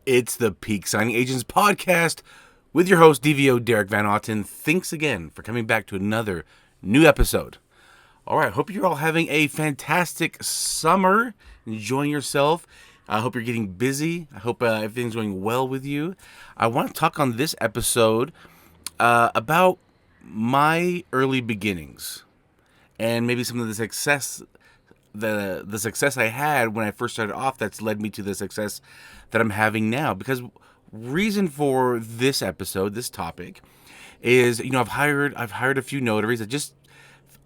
It's the Peak Signing Agents podcast with your host, DVO Derek Van Otten. Thanks again for coming back to another new episode. All right, hope you're all having a fantastic summer, enjoying yourself. I hope you're getting busy. I hope everything's going well with you. I want to talk on this episode about my early beginnings and maybe some of the success the success I had when I first started off that's led me to the success that I'm having now. Because reason for this episode, this topic, is I've hired a few notaries that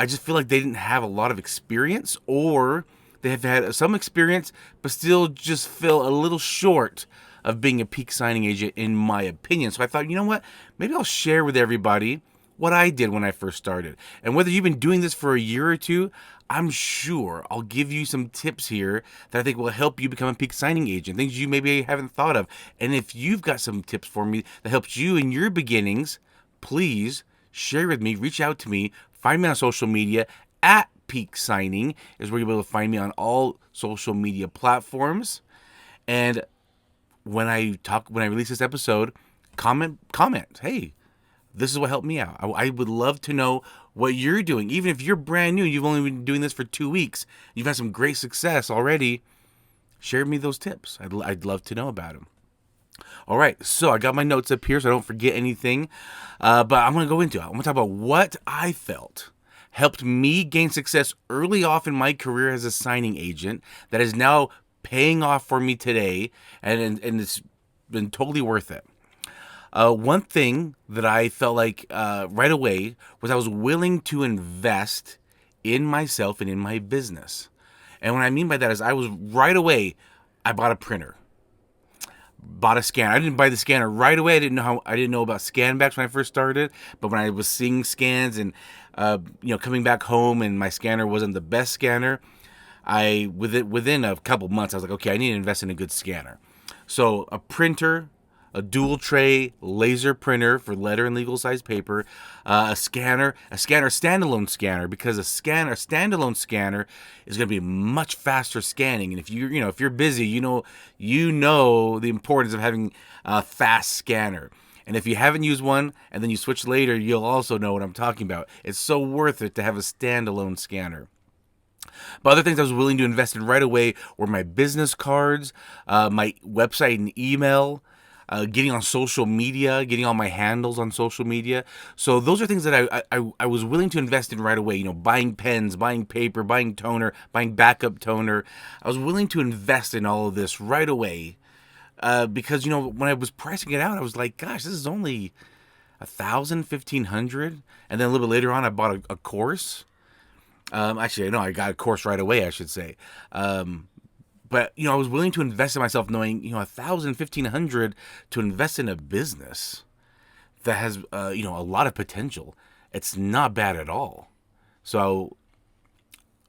I just feel like they didn't have a lot of experience, or they have had some experience but still just feel a little short of being a peak signing agent, in my opinion. So I thought, you know what, maybe I'll share with everybody what I did when I first started. And whether you've been doing this for a year or two, I'm sure I'll give you some tips here that I think will help you become a peak signing agent, things you maybe haven't thought of. And if you've got some tips for me that helps you in your beginnings, please share with me, reach out to me, find me on social media at Peak Signing is where you'll be able to find me on all social media platforms. And when I release this episode, comment, hey, this is what helped me out. I would love to know what you're doing. Even if you're brand new, you've only been doing this for 2 weeks, you've had some great success already, share with me those tips. I'd love to know about them. All right, so I got my notes up here so I don't forget anything. But I'm going to go into it. I'm going to talk about what I felt helped me gain success early off in my career as a signing agent that is now paying off for me today, and it's been totally worth it. One thing that I felt like right away was I was willing to invest in myself and in my business. And what I mean by that is I bought a printer, bought a scanner. I didn't buy the scanner right away. I didn't know about scan backs when I first started. But when I was seeing scans and coming back home and my scanner wasn't the best scanner, within a couple months I was like, okay, I need to invest in a good scanner. So a printer, a dual tray laser printer for letter and legal size paper, a standalone scanner, because a standalone scanner is going to be much faster scanning. And if you're busy, you know the importance of having a fast scanner. And if you haven't used one and then you switch later, you'll also know what I'm talking about. It's so worth it to have a standalone scanner. But other things I was willing to invest in right away were my business cards, my website and email, getting on social media, getting all my handles on social media. So those are things that I was willing to invest in right away. Buying pens, buying paper, buying toner, buying backup toner. I was willing to invest in all of this right away because, when I was pricing it out, I was like, gosh, this is only $1,000, $1,500. And then a little bit later on, I bought a course. Actually, no, I got a course right away, I should say. But, I was willing to invest in myself knowing, $1,000, $1,500 to invest in a business that has, a lot of potential. It's not bad at all. So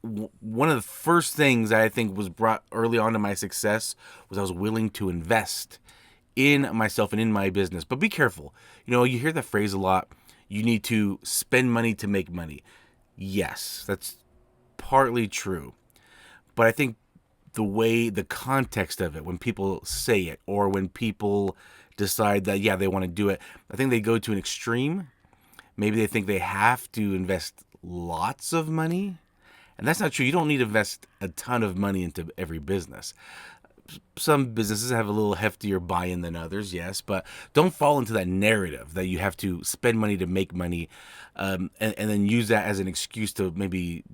one of the first things that I think was brought early on to my success was I was willing to invest in myself and in my business. But be careful. You hear that phrase a lot. You need to spend money to make money. Yes, that's partly true. But I think the context of it, when people say it or when people decide that, yeah, they want to do it, I think they go to an extreme. Maybe they think they have to invest lots of money. And that's not true. You don't need to invest a ton of money into every business. Some businesses have a little heftier buy-in than others, yes, but don't fall into that narrative that you have to spend money to make money, and then use that as an excuse to maybe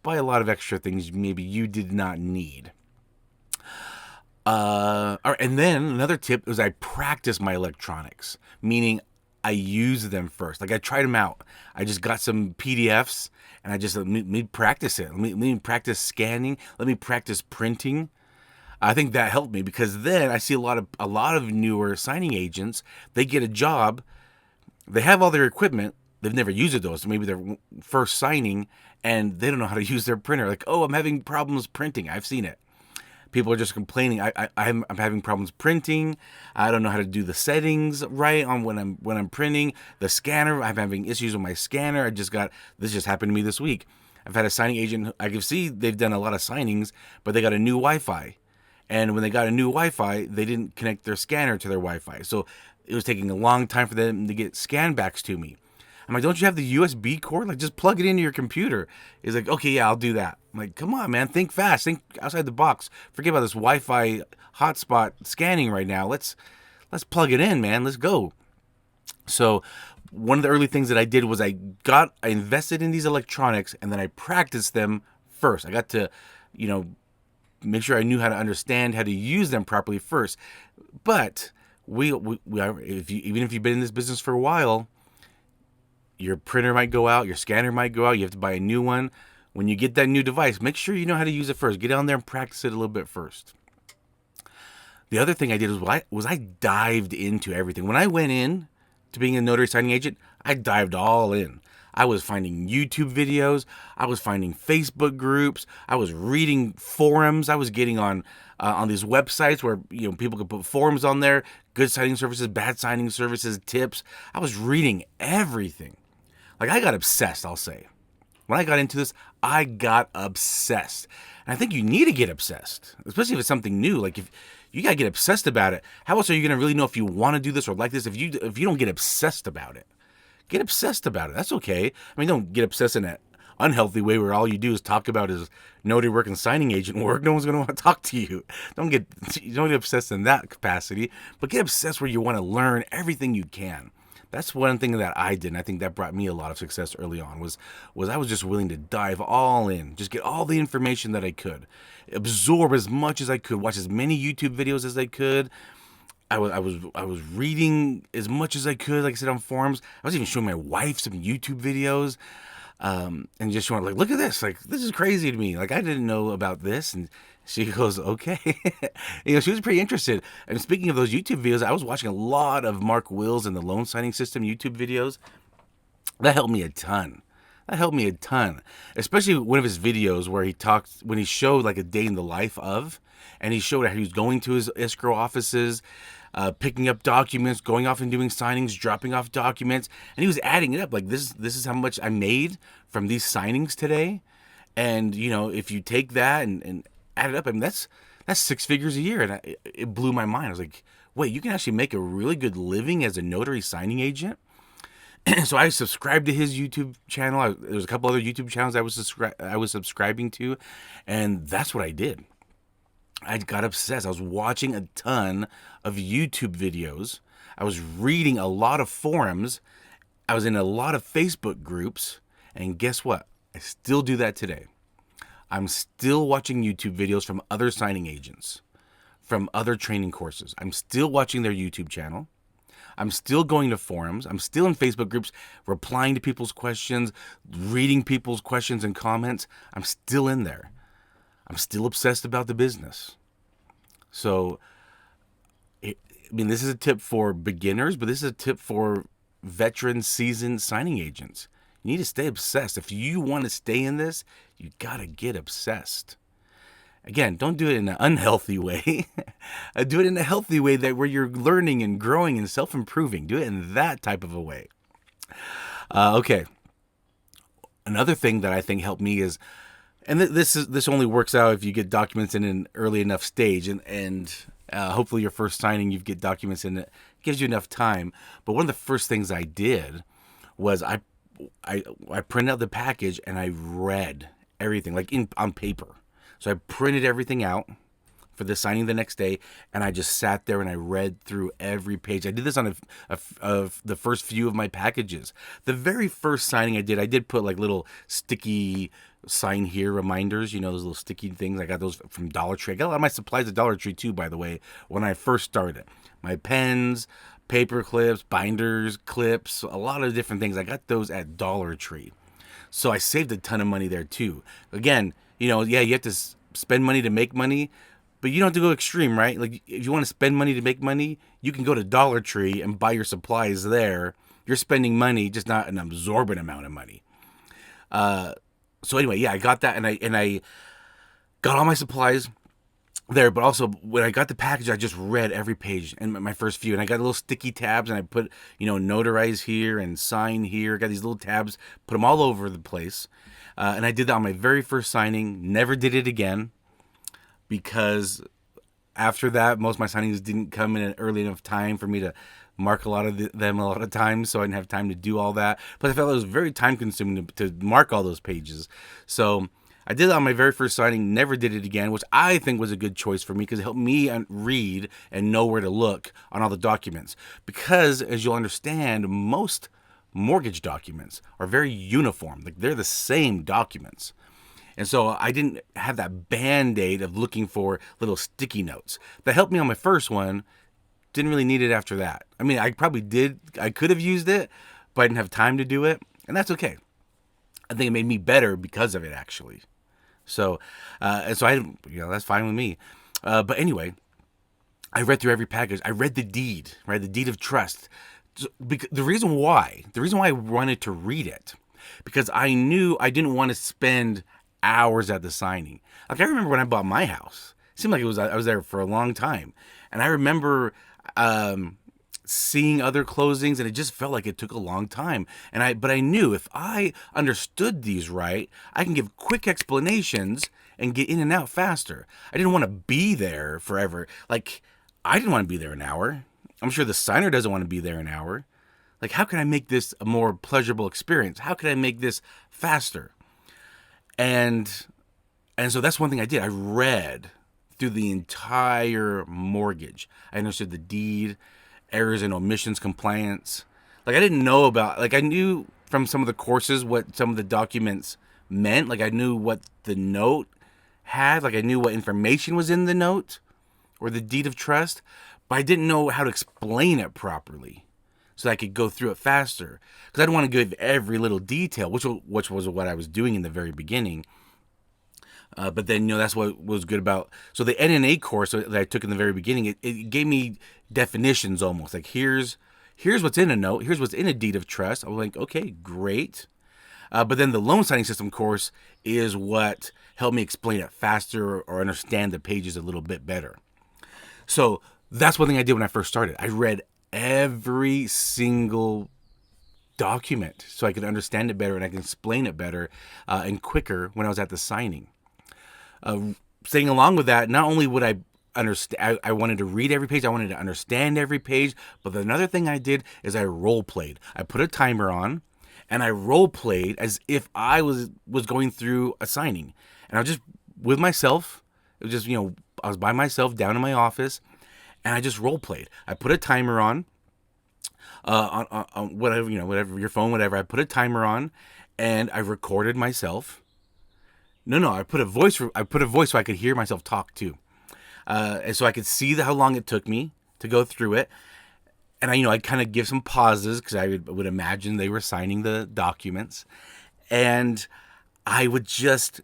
buy a lot of extra things maybe you did not need. All right, and then another tip was I practice my electronics, meaning I use them first. Like I tried them out. I just got some PDFs and I just let me practice it. Let me practice scanning. Let me practice printing. I think that helped me because then I see a lot of newer signing agents. They get a job, they have all their equipment, they've never used it though. So maybe they're first signing and they don't know how to use their printer. Like, oh, I'm having problems printing. I've seen it. People are just complaining. I'm having problems printing. I don't know how to do the settings right on when I'm printing. The scanner, I'm having issues with my scanner. This just happened to me this week. I've had a signing agent. I can see they've done a lot of signings, but they got a new Wi-Fi, And when they got a new Wi-Fi, they didn't connect their scanner to their Wi-Fi. So it was taking a long time for them to get scan backs to me. I'm like, don't you have the USB cord? Like, just plug it into your computer. He's like, okay, yeah, I'll do that. I'm like, come on, man, think fast, think outside the box. Forget about this Wi-Fi hotspot scanning right now. Let's plug it in, man. Let's go. So one of the early things that I did was I invested in these electronics, and then I practiced them first. I got to, make sure I knew how to understand how to use them properly first. But even if you've been in this business for a while, your printer might go out, your scanner might go out, you have to buy a new one. When you get that new device, make sure you know how to use it first. Get on there and practice it a little bit first. The other thing I did was I dived into everything. When I went in to being a notary signing agent, I dived all in. I was finding YouTube videos. I was finding Facebook groups. I was reading forums. I was getting on these websites where people could put forums on there, good signing services, bad signing services, tips. I was reading everything. Like, I got obsessed, I'll say. When I got into this, I got obsessed. And I think you need to get obsessed, especially if it's something new. Like, if you got to get obsessed about it, how else are you going to really know if you want to do this or like this if you don't get obsessed about it? Get obsessed about it. That's okay. I mean, don't get obsessed in an unhealthy way where all you do is talk about is notary work and signing agent work. No one's going to want to talk to you. Don't get obsessed in that capacity, but get obsessed where you want to learn everything you can. That's one thing that I did, and I think that brought me a lot of success early on, was I was just willing to dive all in, just get all the information that I could, absorb as much as I could, watch as many YouTube videos as I could. I was reading as much as I could, like I said, on forums. I was even showing my wife some YouTube videos, and just showing her, like, look at this, like, this is crazy to me. Like, I didn't know about this, and she goes, okay. She was pretty interested. And speaking of those YouTube videos, I was watching a lot of Mark Wills and the loan signing system YouTube videos. That helped me a ton. Especially one of his videos where when he showed like a day in the life of, and he showed how he was going to his escrow offices, picking up documents, going off and doing signings, dropping off documents, and he was adding it up. Like, this is how much I made from these signings today. And if you take that and add it up, I mean, that's 6 figures a year. And it blew my mind. I was like, wait, you can actually make a really good living as a notary signing agent? So I subscribed to his YouTube channel. There was a couple other YouTube channels I was subscribing to, and that's what I did. I got obsessed. I was watching a ton of YouTube videos. I was reading a lot of forums. I was in a lot of Facebook groups, and guess what? I still do that today. I'm still watching YouTube videos from other signing agents, from other training courses. I'm still watching their YouTube channel. I'm still going to forums. I'm still in Facebook groups, replying to people's questions, reading people's questions and comments. I'm still in there. I'm still obsessed about the business. So, this is a tip for beginners, but this is a tip for veteran, seasoned signing agents. You need to stay obsessed. If you want to stay in this, you got to get obsessed. Again, don't do it in an unhealthy way. Do it in a healthy way where you're learning and growing and self-improving. Do it in that type of a way. Okay. Another thing that I think helped me is, and this only works out if you get documents in an early enough stage, and hopefully your first signing you get documents in it gives you enough time. But one of the first things I did was I printed out the package and I read everything on paper. So I printed everything out for the signing the next day, and I just sat there and I read through every page. I did this on the first few of my packages. The very first signing I did put like little sticky sign here reminders, those little sticky things. I got those from Dollar Tree. I got a lot of my supplies at Dollar Tree too, by the way, when I first started. My pens, paper clips, binders, clips, a lot of different things. I got those at Dollar Tree. So I saved a ton of money there too. Again, you have to spend money to make money, but you don't have to go extreme, right? Like, if you want to spend money to make money, you can go to Dollar Tree and buy your supplies there. You're spending money, just not an absorbent amount of money. So anyway, yeah, I got that, and I got all my supplies there, but also when I got the package, I just read every page in my first few, and I got little sticky tabs, and I put, notarize here and sign here. I got these little tabs, put them all over the place. And I did that on my very first signing, never did it again, because after that, most of my signings didn't come in an early enough time for me to mark a lot of them a lot of times, so I didn't have time to do all that. But I felt it was very time consuming to mark all those pages. So I did it on my very first signing, never did it again, which I think was a good choice for me because it helped me read and know where to look on all the documents. Because, as you'll understand, most mortgage documents are very uniform. Like, they're the same documents. And so I didn't have that band-aid of looking for little sticky notes. That helped me on my first one. Didn't really need it after that. I mean, I could have used it, but I didn't have time to do it. And that's okay. I think it made me better because of it, actually. So, that's fine with me. But anyway, I read through every package. I read the deed, right? The deed of trust. Because the reason why I wanted to read it, because I knew I didn't want to spend hours at the signing. Like, I remember when I bought my house, it seemed like I was there for a long time. And I remember seeing other closings, and it just felt like it took a long time. But I knew if I understood these right, I can give quick explanations and get in and out faster. I didn't want to be there forever. Like, I didn't want to be there an hour. I'm sure the signer doesn't want to be there an hour. Like, how can I make this a more pleasurable experience? How can I make this faster? And so that's one thing I did. I read through the entire mortgage. I understood the deed, errors and omissions compliance. Like, I didn't know about, like, I knew from some of the courses what some of the documents meant. Like, I knew what the note had. Like, I knew what information was in the note or the deed of trust, but I didn't know how to explain it properly so that I could go through it faster. Because I didn't want to give every little detail, which was what I was doing in the very beginning. But then, that's what was good about. So the NNA course that I took in the very beginning, it gave me definitions almost. Like, here's what's in a note. Here's what's in a deed of trust. I was like, okay, great. But then the loan signing system course is what helped me explain it faster or understand the pages a little bit better. So that's one thing I did when I first started. I read every single document so I could understand it better and I can explain it better and quicker when I was at the signing. Saying along with that, not only would I understand, I wanted to read every page, I wanted to understand every page, but another thing I did is I role played. I put a timer on and I role played as if I was going through a signing. And I was just with myself. It was just, I was by myself down in my office and I just role played. I put a timer on whatever, whatever, your phone, whatever. I put a timer on and I recorded myself. No, I put a voice so I could hear myself talk too. And so I could see how long it took me to go through it. And I'd kind of give some pauses because I would imagine they were signing the documents. And I would just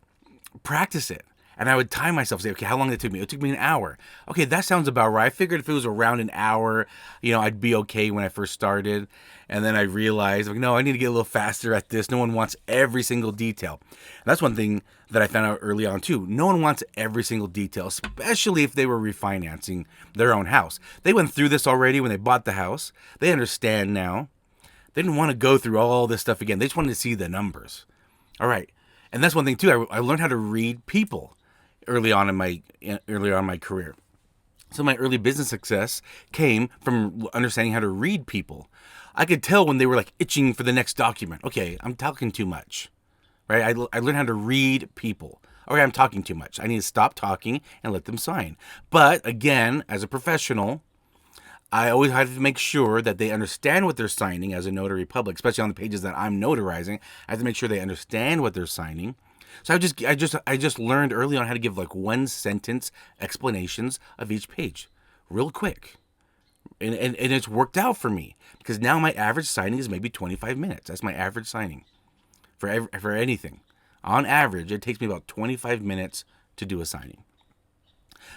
practice it. And I would time myself, say, okay, how long did it take me? It took me an hour. Okay, that sounds about right. I figured if it was around an hour, I'd be okay when I first started. And then I realized, no, I need to get a little faster at this. No one wants every single detail. And that's one thing that I found out early on too. No one wants every single detail, especially if they were refinancing their own house. They went through this already when they bought the house. They understand now. They didn't want to go through all this stuff again. They just wanted to see the numbers. All right. And that's one thing too. I learned how to read people early on in my career. So my early business success came from understanding how to read people. I could tell when they were like itching for the next document. Okay, I'm talking too much, right? I learned how to read people. Okay, I'm talking too much. I need to stop talking and let them sign. But again, as a professional, I always have to make sure that they understand what they're signing as a notary public, especially on the pages that I'm notarizing. I have to make sure they understand what they're signing. So I just learned early on how to give like 1-sentence explanations of each page, real quick, and it's worked out for me because now my average signing is maybe 25 minutes. That's my average signing for anything. On average, it takes me about 25 minutes to do a signing.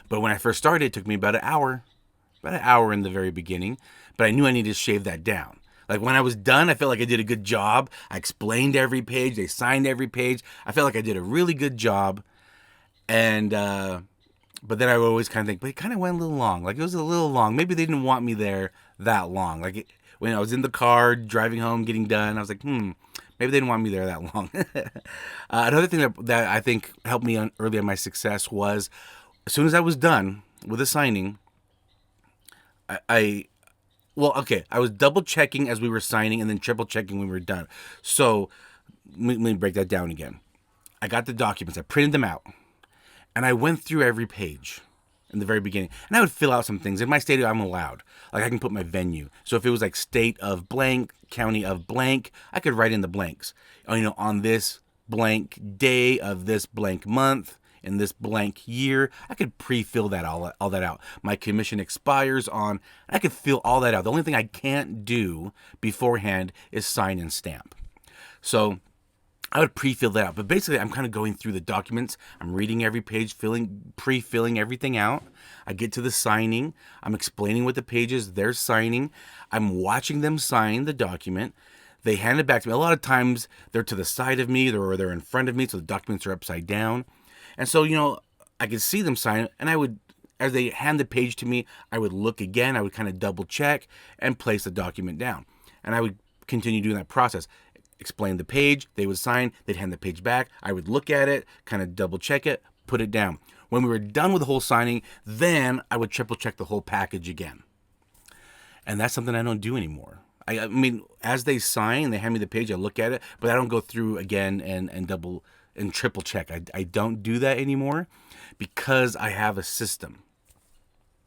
But when I first started, it took me about an hour in the very beginning. But I knew I needed to shave that down. Like when I was done, I felt like I did a good job. I explained every page. They signed every page. I felt like I did a really good job. And, but then I would always kind of think, but it kind of went a little long. Like it was a little long. Maybe they didn't want me there that long. When I was in the car, driving home, getting done, I was like, maybe they didn't want me there that long. Another thing that I think helped me early on my success was as soon as I was done, with the signing, I well, okay, I was double checking as we were signing and then triple checking when we were done. So let me break that down again. I got the documents, I printed them out, and I went through every page in the very beginning. And I would fill out some things. In my state, I'm allowed. Like, I can put my venue. So if it was like state of blank, county of blank, I could write in the blanks. On this blank day of this blank month, in this blank year, I could pre-fill that all that out. My commission expires on, I could fill all that out. The only thing I can't do beforehand is sign and stamp. So I would pre-fill that out. But basically, I'm kind of going through the documents. I'm reading every page, pre-filling everything out. I get to the signing. I'm explaining what the pages they're signing. I'm watching them sign the document. They hand it back to me. A lot of times, they're to the side of me or they're in front of me, so the documents are upside down. And so, I could see them sign it, and I would, as they hand the page to me, I would look again. I would kind of double check and place the document down. And I would continue doing that process. Explain the page, they would sign, they'd hand the page back, I would look at it, kind of double check it, put it down. When we were done with the whole signing, then I would triple check the whole package again. And that's something I don't do anymore. I mean, as they sign, they hand me the page, I look at it, but I don't go through again and double and triple check. I don't do that anymore because I have a system.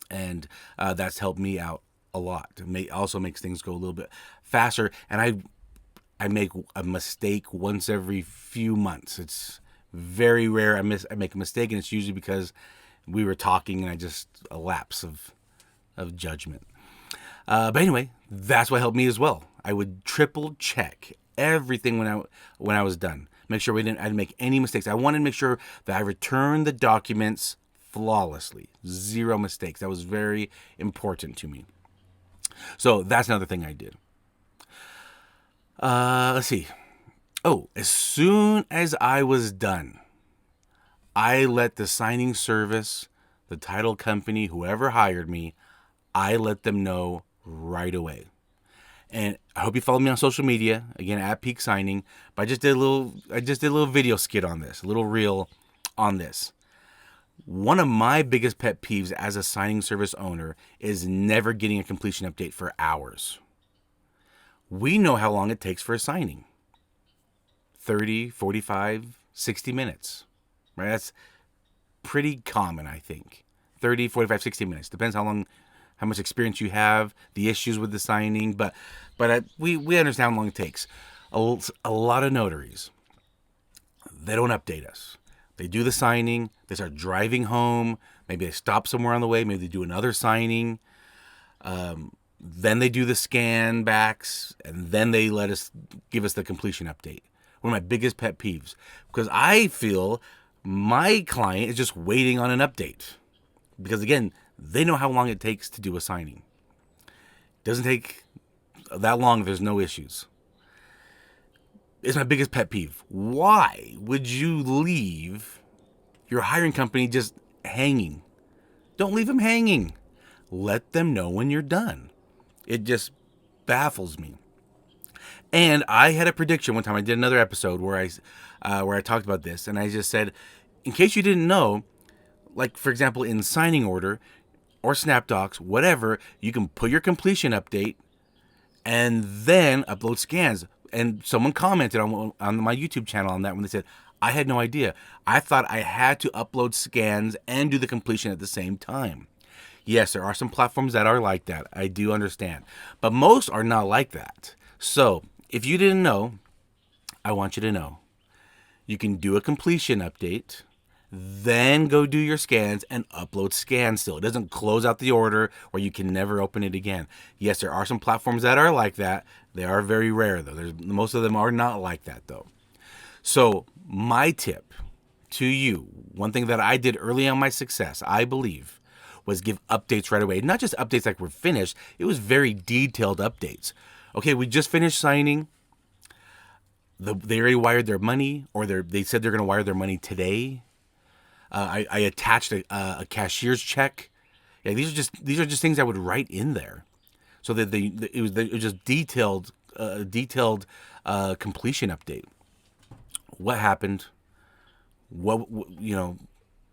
And that's helped me out a lot. It also makes things go a little bit faster. And I make a mistake once every few months. It's very rare I make a mistake, and it's usually because we were talking and I just a lapse of judgment. But anyway, that's what helped me as well. I would triple check everything when I was done. Make sure I didn't make any mistakes. I wanted to make sure that I returned the documents flawlessly, 0 mistakes. That was very important to me. So that's another thing I did. Let's see. Oh, as soon as I was done, I let the signing service, the title company, whoever hired me, I let them know right away. And I hope you follow me on social media, again, at Peak Signing. But I just did a little video skit on this, a little reel on this. One of my biggest pet peeves as a signing service owner is never getting a completion update for hours. We know how long it takes for a signing. 30, 45, 60 minutes. Right? That's pretty common, I think. 30, 45, 60 minutes. Depends how much experience you have, the issues with the signing, but we understand how long it takes. A lot of notaries, they don't update us. They do the signing, they start driving home, maybe they stop somewhere on the way, maybe they do another signing. Then they do the scan backs, and then they give us the completion update. One of my biggest pet peeves, because I feel my client is just waiting on an update. Because again, they know how long it takes to do a signing. It doesn't take that long if there's no issues. It's my biggest pet peeve. Why would you leave your hiring company just hanging? Don't leave them hanging. Let them know when you're done. It just baffles me. And I had a prediction one time. I did another episode where I talked about this, and I just said, in case you didn't know, like for example in signing order or SnapDocs, whatever, you can put your completion update and then upload scans. And someone commented on my YouTube channel on that when they said, I had no idea. I thought I had to upload scans and do the completion at the same time. Yes, there are some platforms that are like that. I do understand. But most are not like that. So, if you didn't know, I want you to know. You can do a completion update, then go do your scans and upload scans still. It doesn't close out the order or you can never open it again. Yes, there are some platforms that are like that. They are very rare, though. Most of them are not like that, though. So, my tip to you, one thing that I did early on my success, I believe, was give updates right away. Not just updates like we're finished. It was very detailed updates. Okay, we just finished signing. They already wired their money, or they said they're going to wire their money today. I attached a cashier's check. Yeah, these are just things I would write in there, so that it was just detailed completion update. What happened? What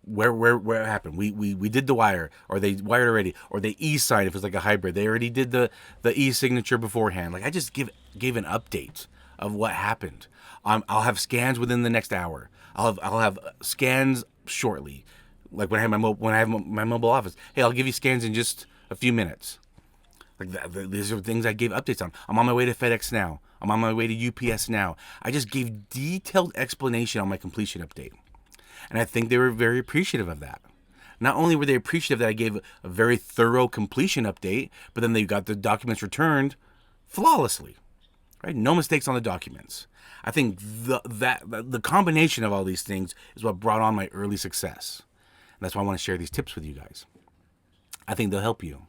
where it happened. We did the wire, or they wired already, or they e-signed if it's like a hybrid. They already did the e-signature beforehand. Like I just gave an update of what happened. I'll have scans within the next hour. I'll have scans shortly. Like when I have my mobile office. Hey, I'll give you scans in just a few minutes. Like these are things I gave updates on. I'm on my way to FedEx now. I'm on my way to UPS now. I just gave detailed explanation on my completion update. And I think they were very appreciative of that. Not only were they appreciative that I gave a very thorough completion update, but then they got the documents returned flawlessly. Right? No mistakes on the documents. I think the combination of all these things is what brought on my early success. And that's why I want to share these tips with you guys. I think they'll help you.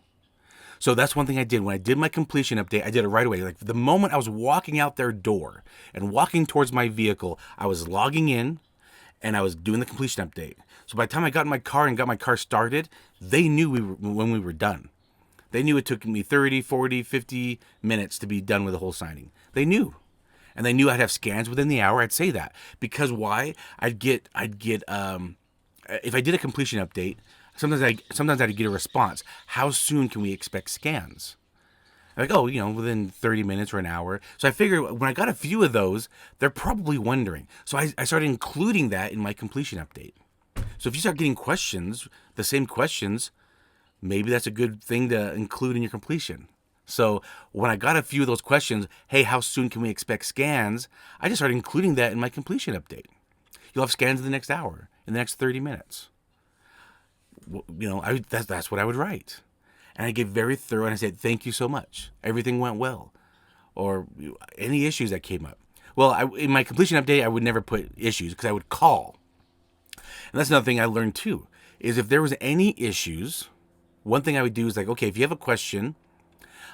So that's one thing I did. When I did my completion update, I did it right away. Like the moment I was walking out their door and walking towards my vehicle, I was logging in and I was doing the completion update. So by the time I got in my car and got my car started, they knew when we were done. They knew it took me 30, 40, 50 minutes to be done with the whole signing. They knew. And they knew I'd have scans within the hour. I'd say that. Because why? I'd get if I did a completion update, sometimes I'd get a response. How soon can we expect scans? Like, oh, within 30 minutes or an hour. So I figured when I got a few of those, they're probably wondering. So I started including that in my completion update. So if you start getting questions, the same questions, maybe that's a good thing to include in your completion. So when I got a few of those questions, hey, how soon can we expect scans? I just started including that in my completion update. You'll have scans in the next hour, in the next 30 minutes. That's what I would write. And I get very thorough and I said, thank you so much. Everything went well. Or any issues that came up. Well, in my completion update, I would never put issues because I would call. And that's another thing I learned too, is if there was any issues, one thing I would do is like, okay, if you have a question,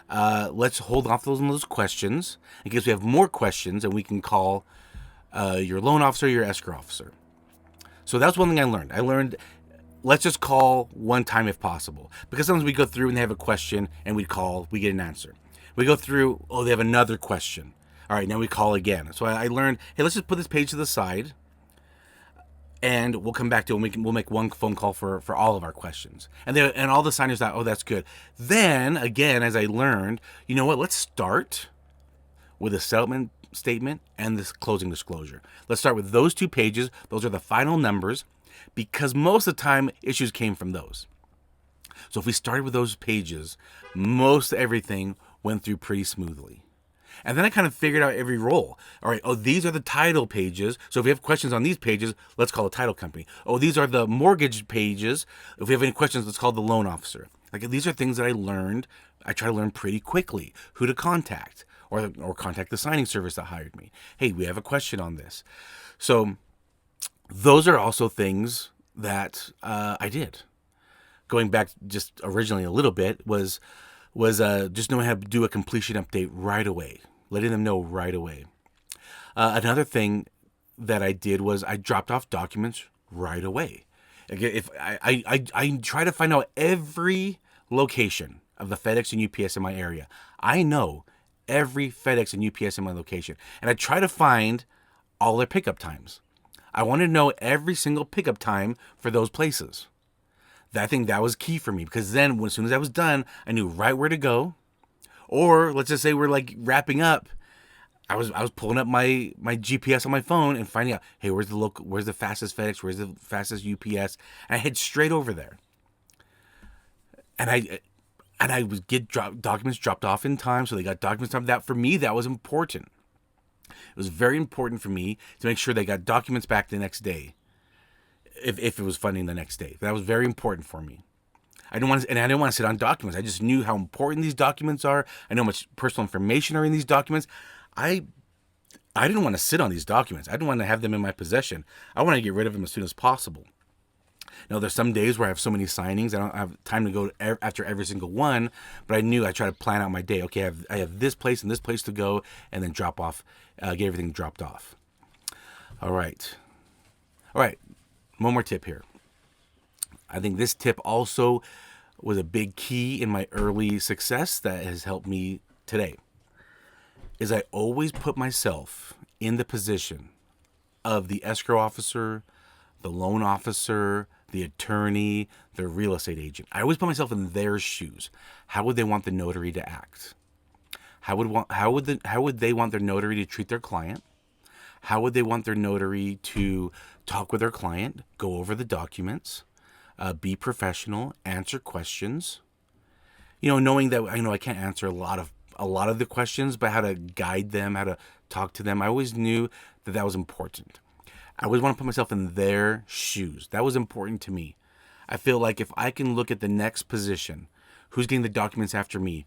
let's hold off those questions in case we have more questions and we can call your loan officer, your escrow officer. So that's one thing I learned. Let's just call one time if possible. Because sometimes we go through and they have a question and we call, we get an answer. We go through, they have another question. All right, now we call again. So I learned, hey, let's just put this page to the side and we'll come back to it and we'll make one phone call for all of our questions. And all the signers thought, oh, that's good. Then, again, as I learned, you know what, let's start with a settlement statement and this closing disclosure. Let's start with those two pages. Those are the final numbers. Because most of the time, issues came from those. So if we started with those pages, most everything went through pretty smoothly. And then I kind of figured out every role. All right, these are the title pages. So if we have questions on these pages, let's call a title company. These are the mortgage pages. If we have any questions, let's call the loan officer. Like these are things that I learned. I try to learn pretty quickly who to contact or contact the signing service that hired me. Hey, we have a question on this. So those are also things that I did. Going back just originally a little bit was just knowing how to do a completion update right away, letting them know right away. Another thing that I did was I dropped off documents right away. If I try to find out every location of the FedEx and UPS in my area. I know every FedEx and UPS in my location, and I try to find all their pickup times. I wanted to know every single pickup time for those places. I think that was key for me because then as soon as I was done, I knew right where to go. Or let's just say we're like wrapping up. I was pulling up my GPS on my phone and finding out, hey, where's the fastest FedEx? Where's the fastest UPS? And I head straight over there. And I would get documents dropped off in time. So they got documents dropped. That for me, that was important. It was very important for me to make sure they got documents back the next day, if it was funding the next day. That was very important for me. I didn't want to sit on documents. I just knew how important these documents are. I know how much personal information are in these documents. I didn't want to sit on these documents. I didn't want to have them in my possession. I wanted to get rid of them as soon as possible. Now, there's some days where I have so many signings, I don't have time to go after every single one, but I knew I try to plan out my day. Okay, I have this place and this place to go, and then drop off, get everything dropped off. All right. One more tip here. I think this tip also was a big key in my early success that has helped me today. Is I always put myself in the position of the escrow officer, the loan officer, the attorney, the real estate agent. I always put myself in their shoes. How would they want the notary to act? How would they want their notary to treat their client? How would they want their notary to talk with their client, go over the documents, be professional, answer questions? Knowing that I can't answer a lot of the questions, but how to guide them, how to talk to them. I always knew that was important. I always want to put myself in their shoes. That was important to me. I feel like if I can look at the next position, who's getting the documents after me?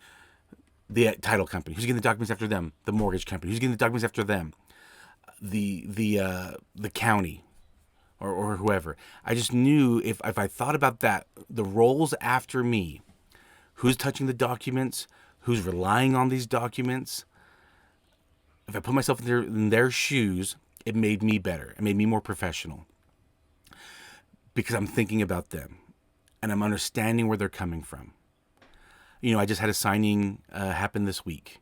The title company. Who's getting the documents after them? The mortgage company. Who's getting the documents after them? The county or whoever. I just knew if I thought about that, the roles after me, who's touching the documents, who's relying on these documents. If I put myself in their shoes, it made me better. It made me more professional because I'm thinking about them and I'm understanding where they're coming from. I just had a signing happen this week,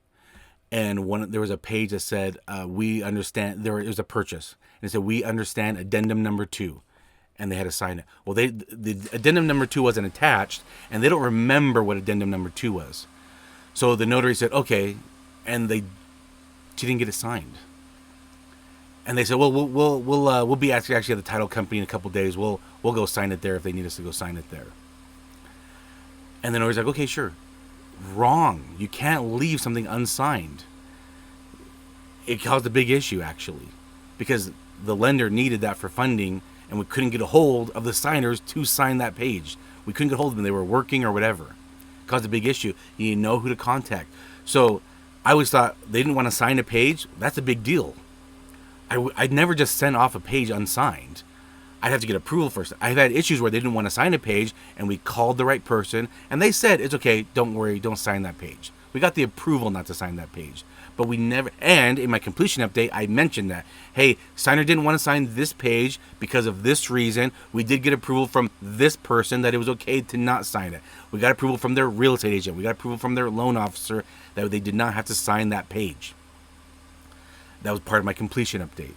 and there was a page that said, we understand, it was a purchase, and it said, we understand addendum number 2, and they had to sign it. Well, the addendum number 2 wasn't attached, and they don't remember what addendum number 2 was. So the notary said, okay, and she didn't get it signed. And they said, well, we'll be actually at the title company in a couple days. We'll go sign it there if they need us to go sign it there. And the notary's like, okay, sure. Wrong. You can't leave something unsigned. It caused a big issue, actually, because the lender needed that for funding, and we couldn't get a hold of the signers to sign that page. We couldn't get a hold of them. They were working or whatever. It caused a big issue. You didn't know who to contact. So I always thought they didn't want to sign a page. That's a big deal. I'd never just send off a page unsigned. I'd have to get approval first. I've had issues where they didn't want to sign a page, and we called the right person, and they said, it's okay, don't worry, don't sign that page. We got the approval not to sign that page. But we never, and in my completion update, I mentioned that, hey, signer didn't want to sign this page because of this reason. We did get approval from this person that it was okay to not sign it. We got approval from their real estate agent. We got approval from their loan officer that they did not have to sign that page. That was part of my completion update.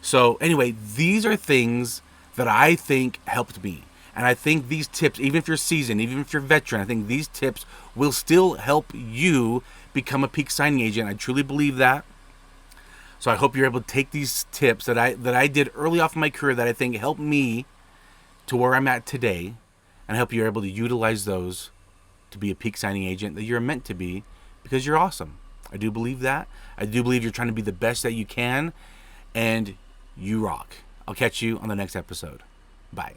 So anyway, these are things that I think helped me. And I think these tips, even if you're seasoned, even if you're veteran, I think these tips will still help you become a peak signing agent. I truly believe that. So I hope you're able to take these tips that I did early off in my career that I think helped me to where I'm at today, and I hope you're able to utilize those to be a peak signing agent that you're meant to be, because you're awesome. I do believe that. I do believe you're trying to be the best that you can, and you rock. I'll catch you on the next episode. Bye.